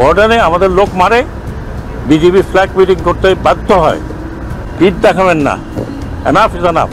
বর্ডারে আমাদের লোক মারে, বিজিবি ফ্ল্যাগ মিটিং করতে বাধ্য হয়। পিঠ দেখাবেন না, এনাফ ইজ এনাফ।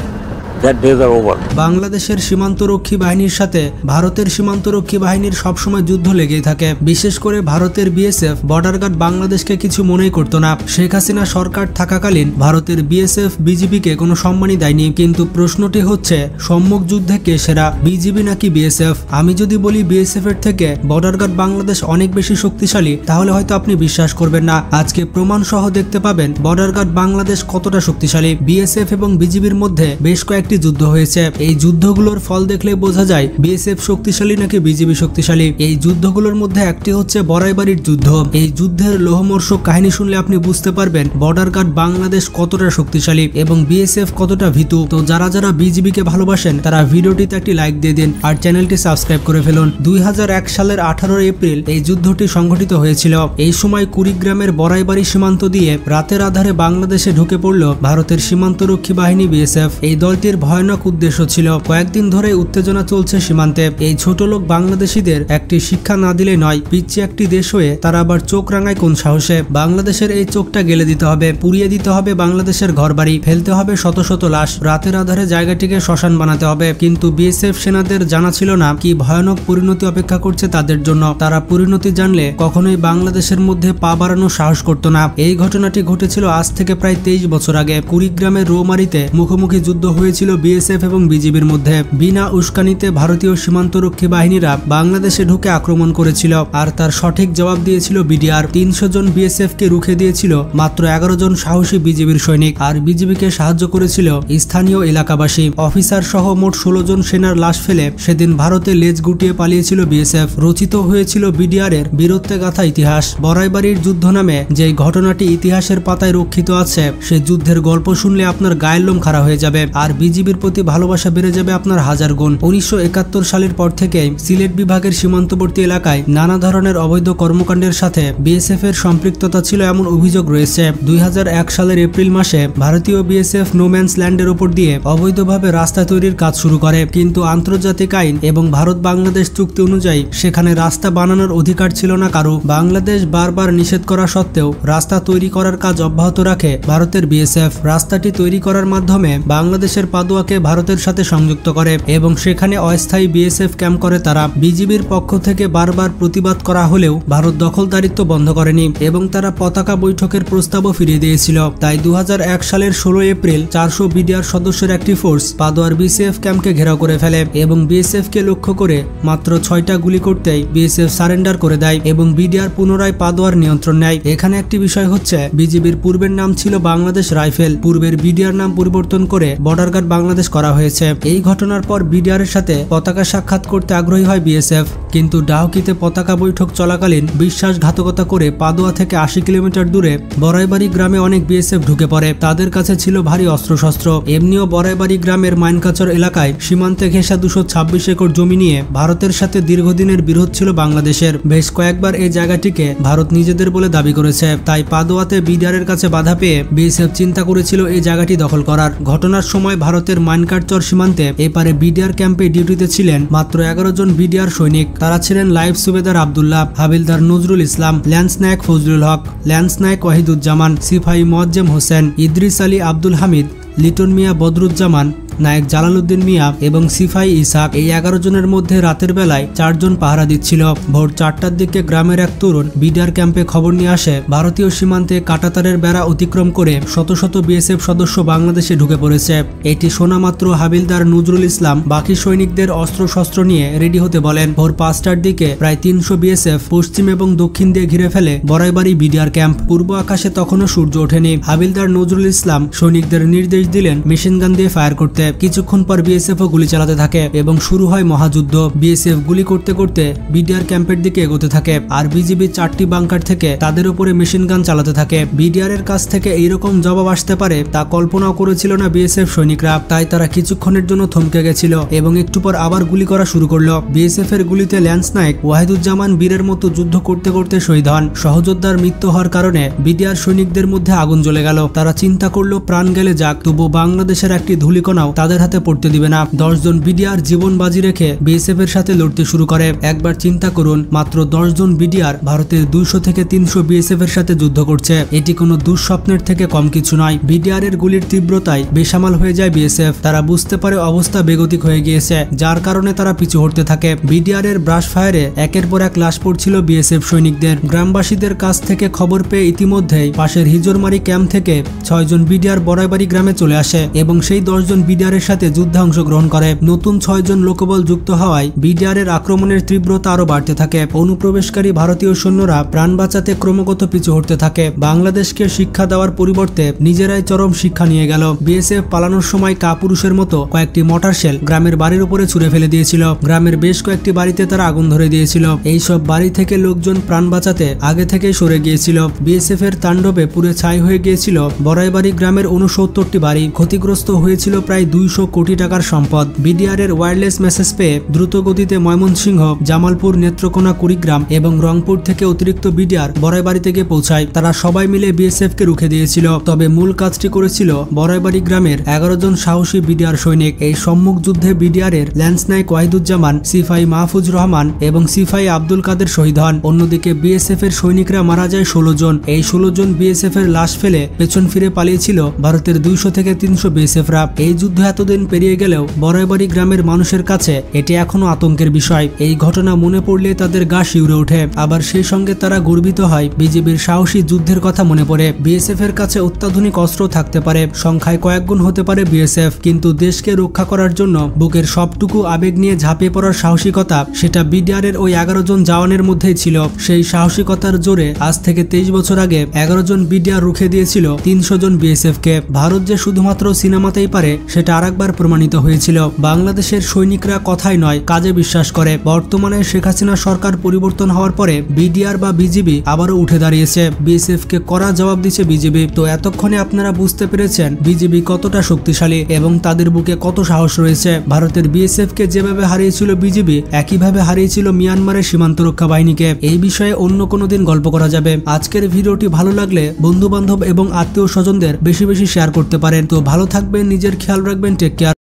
বাংলাদেশের সীমান্তরক্ষী বাহিনীর সাথে ভারতের সীমান্তরক্ষী বাহিনীর সবসময় যুদ্ধ লেগেই থাকে। বিশেষ করে ভারতের বিএসএফ বর্ডার গার্ড বাংলাদেশকে কিছু মনেই করতো না। শেখ হাসিনা সরকার থাকাকালীন ভারতের বিএসএফ বিজিবিকে কোনো সম্মানই দেয়নি। কিন্তু প্রশ্নটি হচ্ছে, সম্মুখ যুদ্ধে কে সেরা, বিজিবি নাকি বিএসএফ? আমি যদি বলি বিএসএফ এর থেকে বর্ডার গার্ড বাংলাদেশ অনেক বেশি শক্তিশালী, তাহলে হয়তো আপনি বিশ্বাস করবেন না। আজকে প্রমাণ সহ দেখতে পাবেন বর্ডার গার্ড বাংলাদেশ কতটা শক্তিশালী। বিএসএফ এবং বিজিবির মধ্যে বেশ কয়েকটি যুদ্ধ হয়েছে। এই যুদ্ধগুলোর ফল দেখলে বোঝা যায় বিএসএফ শক্তিশালী নাকি বিজিবি শক্তিশালী। এই যুদ্ধগুলোর মধ্যে একটি হচ্ছে বড়াইবাড়ির যুদ্ধ। এই যুদ্ধের লোহমর্ষক কাহিনী শুনলে আপনি বুঝতে পারবেন বর্ডার গার্ড বাংলাদেশ কতটা শক্তিশালী এবং বিএসএফ কতটা ভীতু। তো যারা যারা বিজিবিকে ভালোবাসেন তারা ভিডিওটিতে একটি লাইক দিয়ে দিন আর চ্যানেলটি সাবস্ক্রাইব করে ফেলুন। 2001 সালের 18 এপ্রিল এই যুদ্ধটি সংঘটিত হয়েছিল। এই সময় কুড়িগ্রামের বড়াইবাড়ি সীমান্ত দিয়ে রাতের আধারে বাংলাদেশে ঢুকে পড়ল ভারতের সীমান্তরক্ষী বাহিনী বিএসএফ। এই দলটির ভয়ানক উদ্দেশ্য ছিল, কয়েকদিন ধরে উত্তেজনা চলছে সীমান্তে। এই ছোট লোক বাংলাদেশিদের একটি শিক্ষা না দিলে নয়। পিচ্ছি একটি দেশ হয়ে তারা আবার চোখ রাঙায় কোন সাহসে? বাংলাদেশের এই চোখটা গেলে দিতে হবে, পুড়িয়ে দিতে হবে বাংলাদেশের ঘরবাড়ি, ফেলতে হবে শত শত লাশ, রাতের আধারে জায়গাটিকে শ্মশান বানাতে হবে। কিন্তু বিএসএফ সেনাদের জানা ছিল না কি ভয়ানক পরিণতি অপেক্ষা করছে তাদের জন্য। তারা পরিণতি জানলে কখনোই বাংলাদেশের মধ্যে পা বাড়ানোর সাহস করত না। এই ঘটনাটি ঘটেছিল আজ থেকে প্রায় 23 বছর আগে। কুড়িগ্রামের রৌমারিতে মুখোমুখি যুদ্ধ হয়েছিল বিএসএফ এবং বিজিবির মধ্যে। বিনা উস্কানিতে ভারতীয় সীমান্তরক্ষী বাহিনীরা বাংলাদেশে ঢুকে আক্রমণ করেছিল আর তার সঠিক জবাব দিয়েছিল বিডিআর। 300 জন বিএসএফ কে রুখে দিয়েছিল মাত্র 11 জন সাহসী বিজিবির সৈনিক। আর বিজিবিকে সাহায্য করেছিল স্থানীয় এলাকাবাসী। অফিসার সহ মোট 16 জন সেনার লাশ ফেলে সেদিন ভারতে লেজ গুটিয়ে পালিয়েছিল বিএসএফ। রচিত হয়েছিল বিডিআর এর বীরত্বে গাথা ইতিহাস। বড়াইবাড়ির যুদ্ধ নামে যে ঘটনাটি ইতিহাসের পাতায় রক্ষিত আছে, সে যুদ্ধের গল্প শুনলে আপনার গায়ের লোম খাড়া হয়ে যাবে আর বিজিবির প্রতি ভালোবাসা বেড়ে যাবে আপনার হাজার গুণ। 1971 সালের পর থেকে সিলেট বিভাগের সীমান্তবর্তী এলাকায় নানা ধরনের অবৈধ কর্মকাণ্ডের সাথে বিএসএফ এর সম্পৃক্ততা ছিল এমন অভিযোগ রয়েছে। 2001 সালের এপ্রিল মাসে ভারতীয় বিএসএফ নোম্যান্স ল্যান্ডের উপর দিয়ে অবৈধভাবে রাস্তা তৈরির কাজ শুরু করে। কিন্তু আন্তর্জাতিক আইন এবং ভারত বাংলাদেশ চুক্তি অনুযায়ী সেখানে রাস্তা বানানোর অধিকার ছিল না কারো। বাংলাদেশ বারবার নিষেধ করা সত্ত্বেও রাস্তা তৈরি করার কাজ অব্যাহত রাখে ভারতের বিএসএফ। রাস্তাটি তৈরি করার মাধ্যমে বাংলাদেশের পাদুয়াকে ভারতের সাথে সংযুক্ত করে এবং সেখানে অস্থায়ী বিএসএফ ক্যাম্প করে তারা। বিজিবির পক্ষ থেকে বারবার প্রতিবাদ করা হলেও ভারত দখলদারিত্ব বন্ধ করেনি এবং তারা পতাকা বৈঠকের প্রস্তাবও ফিরিয়ে দিয়েছিল। তাই 2001 সালের 16 এপ্রিল 400 বিডিআর সদস্যের একটি ফোর্স পাদুয়ার বিএসএফ ক্যাম্পকে ঘেরাও করে ফেলে এবং বিএসএফ কে লক্ষ্য করে মাত্র 6টা গুলি করতেই বিএসএফ সারেন্ডার করে দেয় এবং বিডিআর পুনরায় পাদুয়ার নিয়ন্ত্রণ নেয়। এখানে একটি বিষয় হচ্ছে, বিজিবির পূর্বের নাম ছিল বাংলাদেশ রাইফেল, পূর্বের বিডিআর নাম পরিবর্তন করে বর্ডার গার্ড বাংলাদেশ করা হয়েছে। এই ঘটনার পর বিডিআর এর সাথে পতাকা সাক্ষাৎ করতে আগ্রহী হয় বিএসএফ। কিন্তু ডাউকিতে পতাকা বৈঠক চলাকালীন বিশ্বাসঘাতকতা করে পাদুয়া থেকে 80 কিলোমিটার দূরে বড়াইবাড়ি গ্রামে অনেক বিএসএফ ঢুকে পড়ে। তাদের কাছে ছিল ভারী অস্ত্রশস্ত্র। এমনিও বড়াইবাড়ি গ্রামের মাইনকাচর এলাকায় সীমান্তে ঘেঁষা 226 একর জমি নিয়ে ভারতের সাথে দীর্ঘদিনের বিরোধ ছিল বাংলাদেশের। বেশ কয়েকবার এই জায়গাটিকে ভারত নিজেদের বলে দাবি করেছে। তাই পাদুয়াতে বিডিআর এর কাছে বাধা পেয়ে বিএসএফ চিন্তা করেছিল এই জায়গাটি দখল করার। ঘটনার সময় ভারতের মাইনকাচর সীমান্তে এপারে বিডিআর ক্যাম্পে ডিউটিতে ছিলেন মাত্র 11 জন বিডিআর সৈনিক। তারা ছিলেন লাইফ সুবেদার আব্দুল্লাহ, হাবিলদার নজরুল ইসলাম, ল্যান্স নায়ক ফজলুল হক, ল্যান্স নায়ক ওয়াহিদুজ্জামান, সিপাহী মোয়াজ্জেম হোসেন, ইদ্রিস আলী আব্দুল হামিদ, লিটন মিয়া বদরুজ্জামান, নায়ক জালালউদ্দিন মিয়া এবং সিপাহী ইসাক। এই 11 জনের মধ্যে রাতের বেলায় 4 জন পাহারা দিচ্ছিল। ভোর 4টার দিকে গ্রামের এক তরুণ বিডিআর ক্যাম্পে খবর নিয়ে আসে ভারতীয় সীমান্তে কাঁটাতারের বেড়া অতিক্রম করে শত শত বিএসএফ সদস্য বাংলাদেশে ঢুকে পড়েছে। এটি শোনা মাত্র হাবিলদার নজরুল ইসলাম বাকি সৈনিকদের অস্ত্রশস্ত্র নিয়ে রেডি হতে বলেন। ভোর 5টার দিকে প্রায় 300 বিএসএফ পশ্চিম এবং দক্ষিণ দিয়ে ঘিরে ফেলে বড়াইবাড়ি বিডিআর ক্যাম্প। পূর্ব আকাশে তখনও সূর্য ওঠেনি। হাবিলদার নজরুল ইসলাম সৈনিকদের নির্দেশ দিলেন মেশিন গান দিয়ে ফায়ার করতে। কিছুক্ষণ পর বিএসএফ ও গুলি চালাতে থাকে এবং শুরু হয় মহাযুদ্ধ। বিএসএফ গুলি করতে করতে বিডিআর ক্যাম্পের দিকে এগোতে থাকে আর বিজিবি 4টি বাংকার থেকে তাদের উপরে মেশিন গান চালাতে থাকে। বিডিআর এর কাছ থেকে এইরকম জবাব আসতে পারে তা কল্পনাও করেছিল না বিএসএফ সৈনিকরা। তাই তারা কিছুক্ষণের জন্য থমকে গেছিল এবং একটু পর আবার গুলি করা শুরু করলো। বিএসএফ এর গুলিতে ল্যান্স নায়ক ওয়াহিদুজ্জামান বীরের মতো যুদ্ধ করতে করতে শহীদ হন। সহযোদ্ধার মৃত্যু হওয়ার কারণে বিডিআর সৈনিকদের মধ্যে আগুন জ্বলে গেল। তারা চিন্তা করলো প্রাণ গেলে যাক, তবু বাংলাদেশের একটি ধূলিকণাও তাদের হাতে পড়তে দিবে না। 10 জন বিডিআর জীবন বাজি রেখে বিএসএফ এর সাথে লড়তে শুরু করে। একবার চিন্তা করুন, মাত্র 10 জন বিডিআর ভারতের 200 থেকে 300 বিএসএফ এর সাথে যুদ্ধ করছে। এটি কোনো দুঃস্বপ্নের থেকে কম কিছু নয়। বিডিআর এর গুলির তীব্রতায় বেসামাল হয়ে যায় বিএসএফ। তারা বুঝতে পারে অবস্থা বেগতিক হয়ে গিয়েছে, যার কারণে তারা পিছু হটতে থাকে। বিডিআর এর ব্রাশ ফায়ারে একের পর এক লাশ পড়ছিল বিএসএফ সৈনিকদের। গ্রামবাসীদের কাছ থেকে খবর পেয়ে ইতিমধ্যেই পাশের হিজরমারি ক্যাম্প থেকে 6 জন বিডিআর বড়াইবাড়ি গ্রামে চলে আসে এবং সেই 10 জন বিডিআর এর সাথে যুদ্ধে অংশগ্রহণ করে। নতুন 6 জন লোকবল যুক্ত হওয়ায় বিডিআর এর আক্রমণের তীব্রতা আরো বাড়তে থাকে। অনুপ্রবেশকারী ভারতীয় সৈন্যরা প্রাণ বাঁচাতে ক্রমাগত পিছু হটতে থাকে। বাংলাদেশকে শিক্ষা দেওয়ার পরিবর্তে নিজেরাই চরম শিক্ষা নিয়ে গেল। বিএসএফ পালানোর সময় কাপুরুষের মতো কয়েকটি মর্টার শেল গ্রামের বাড়ির উপরে ছুড়ে ফেলে দিয়েছিল। গ্রামের বেশ কয়েকটি বাড়িতে তারা আগুন ধরে দিয়েছিল। এইসব বাড়ি থেকে লোকজন প্রাণ বাঁচাতে আগে থেকেই সরে গিয়েছিল। বিএসএফ এর তাণ্ডবে পুরো ছাই হয়ে গিয়েছিল বড়াইবাড়ি গ্রামের 69টি বাড়ি। ক্ষতিগ্রস্ত হয়েছিল প্রায় 200 কোটি টাকার সম্পদ। বিডিআর এর ওয়্যারলেস মেসেজ পেয়ে দ্রুত গতিতে ময়মনসিংহ, জামালপুর, নেত্রকোনা, কুড়িগ্রাম এবং রংপুর থেকে অতিরিক্ত বিডিআর বড়াইবাড়ি থেকে পৌঁছায়। তারা সবাই মিলে বিএসএফ কে রুখে দিয়েছিল। তবে মূল কাজটি করেছিল বড়াইবাড়ি গ্রামের 11 জন সাহসী বিডিআর সৈনিক। এই সম্মুখ যুদ্ধে বিডিআর এর ল্যান্সনাইক ওয়াহিদুজ্জামান, সিপাহী মাহফুজ রহমান এবং সিপাহী আব্দুল কাদের শহীদ হন। অন্যদিকে বিএসএফ এর সৈনিকরা মারা যায় 16 জন। এই 16 জন বিএসএফ এর লাশ ফেলে পেছন ফিরে পালিয়েছিল ভারতের 200 থেকে 300 বিএসএফরা। এই যুদ্ধ এতদিন পেরিয়ে গেলেও বড়াইবাড়ি গ্রামের মানুষের কাছে এটি এখনো আতঙ্কের বিষয়। এই ঘটনা মনে পড়লে তাদের গা শিউরে ওঠে। আবার সেই সঙ্গে তারা গর্বিত হয়। বিজেপির সাহসী যুদ্ধের কথা মনে পড়ে। বিএসএফ এর কাছে অত্যাধুনিক অস্ত্র থাকতে পারে, সংখ্যায় কয়েক গুণ হতে পারে বিএসএফ, কিন্তু দেশকে রক্ষা করার জন্য বুকের সবটুকু আবেগ নিয়ে ঝাঁপিয়ে পড়ার সাহসিকতা, সেটা বিডিআর এর ওই 11 জন জওয়ানের মধ্যেই ছিল। সেই সাহসিকতার জোরে আজ থেকে 23 বছর আগে 11 জন বিডিআর রুখে দিয়েছিল 300 জন বিএসএফ কে। ভারত যে শুধুমাত্র সিনেমাতেই পারে সেটা আরেকবার প্রমাণিত হয়েছিল। বাংলাদেশের সৈনিকরা কথাই নয়, কাজে বিশ্বাস করে। বর্তমানে শেখ হাসিনা সরকার পরিবর্তন হওয়ার পরে বিডিআর বা বিজিবি আবারও উঠে দাঁড়িয়েছে। বিএসএফ কে কড়া জবাব দিচ্ছে বিজিবি। তো এতক্ষণে আপনারা বুঝতে পেরেছেন বিজিবি কতটা শক্তিশালী এবং তাদের বুকে কত সাহস রয়েছে। ভারতের বিএসএফ কে যেভাবে হারিয়েছিল বিজিবি, একইভাবে হারিয়েছিল মিয়ানমারের সীমান্ত রক্ষা বাহিনীকে। এই বিষয়ে অন্য কোনো দিন গল্প করা যাবে। আজকের ভিডিওটি ভালো লাগলে বন্ধু বান্ধব এবং আত্মীয় স্বজনদের বেশি বেশি শেয়ার করতে পারেন। তো ভালো থাকবেন, নিজের খেয়াল রাখবেন, টেক কেয়ার।